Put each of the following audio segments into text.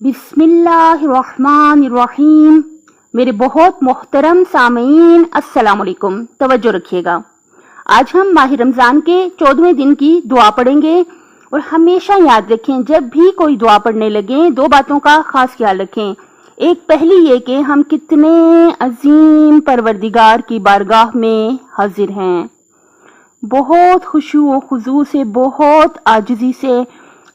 बिस्मिल्लाहिर्रहमानिर्रहीम। मेरे बहुत मोहतरम सामीन, अस्सलाम वालेकुम। तवज्जो रखिएगा। आज हम माह रमजान के 14वें दिन की दुआ पढ़ेंगे और हमेशा याद रखें, जब भी कोई दुआ पढ़ने लगे दो बातों का खास ख्याल रखें। एक पहली ये कि हम कितने अजीम परवरदिगार की बारगाह में हाजिर हैं। बहुत खुशू व खुजू से, बहुत आजिज़ी से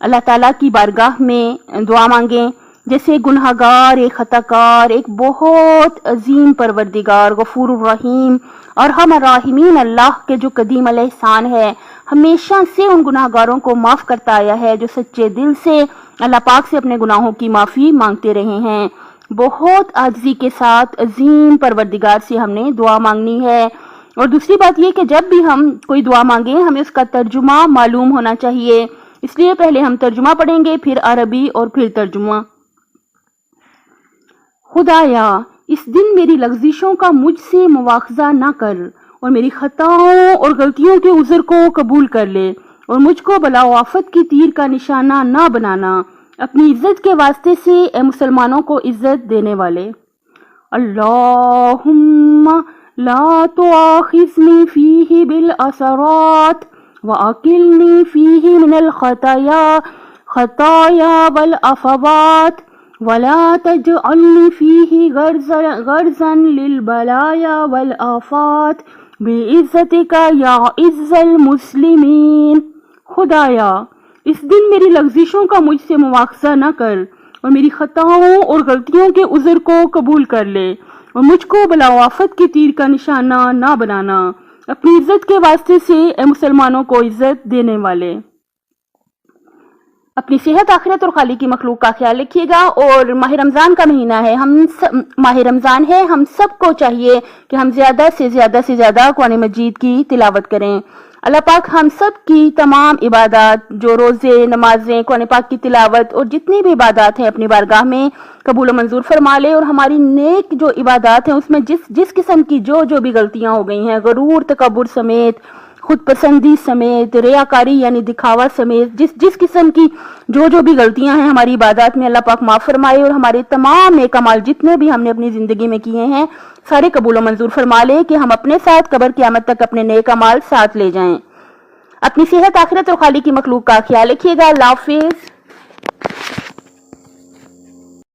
अल्लाह ताला की बारगाह में दुआ मांगें। जैसे गुनहगार, एक खताकार, एक बहुत अजीम परवरदिगार गफूर रहीम और हम राहिमीन अल्लाह के जो कदीम अल एहसान है, हमेशा से उन गुनाहगारों को माफ़ करता आया है जो सच्चे दिल से अल्लाह पाक से अपने गुनाहों की माफ़ी मांगते रहे हैं। बहुत आजिज़ी के साथ अजीम परवरदिगार से हमने दुआ मांगनी है। और दूसरी बात ये कि जब भी हम कोई दुआ मांगे हमें उसका तर्जुमा मालूम होना चाहिए, इसलिए पहले हम तर्जुमा पढ़ेंगे, फिर अरबी और फिर तर्जुमा। खुदाया, इस दिन मेरी लग़्ज़िशों का मुझसे मुआख़ज़ा ना कर और मेरी खताओं और गलतियों के उज़र को कबूल कर ले और मुझको बला आफत की तीर का निशाना ना बनाना। अपनी इज्जत के वास्ते से ए मुसलमानों को इज्जत देने वाले। अल्लाहुम्मा ला तुआखिज़नी फ़ीही बिल असरात व अकिलनी फ़ीही मिनल खताया वल अफ़वात वला तजअलनी फ़ीही गर्ज़न लिल बलाया वल आफ़ात बिइज़्ज़तिका या इज़्ज़ल मुस्लिमीन। खुदाया, इस दिन मेरी लग़्ज़िशों का मुझसे मुआख़ज़ा न कर और मेरी खताओं और गलतियों के उज़र को कबूल कर ले और मुझको बला आफत की तीर का निशाना ना बनाना। अपनी इज्जत के वास्ते से ए मुसलमानों को इज्जत देने वाले। अपनी सेहत, आखिरत और खाली की मखलूक का ख्याल रखिएगा। और माह रमजान का महीना है, माह रमजान है, हम सबको चाहिए कि हम ज्यादा से ज्यादा कुरान मजीद की तिलावत करें। अल्लाह पाक हम सब की तमाम इबादत, जो रोजे, नमाजें, कुरान पाक की तिलावत और जितनी भी इबादत हैं अपनी बारगाह में कबूल मंजूर फरमा ले। और हमारी नेक जो इबादत हैं उसमें जिस किस्म की जो भी गलतियां हो गई हैं, गरूर, तकब्बुर समेत, खुद पसंदी समेत, रियाकारी यानी दिखावा समेत, जिस किस्म की जो भी गलतियां हैं हमारी इबादत में, अल्लाह पाक माफ फरमाए और हमारे तमाम नेक अमाल जितने भी हमने अपनी जिंदगी में किए हैं सारे कबूल मंजूर फरमा ले कि हम अपने साथ कब्र क़यामत तक अपने नेक अमाल साथ ले जाएं। अपनी सेहत, आखिरत और खाली की मखलूक का ख्याल रखिएगा। अल्लाह हाफिज़।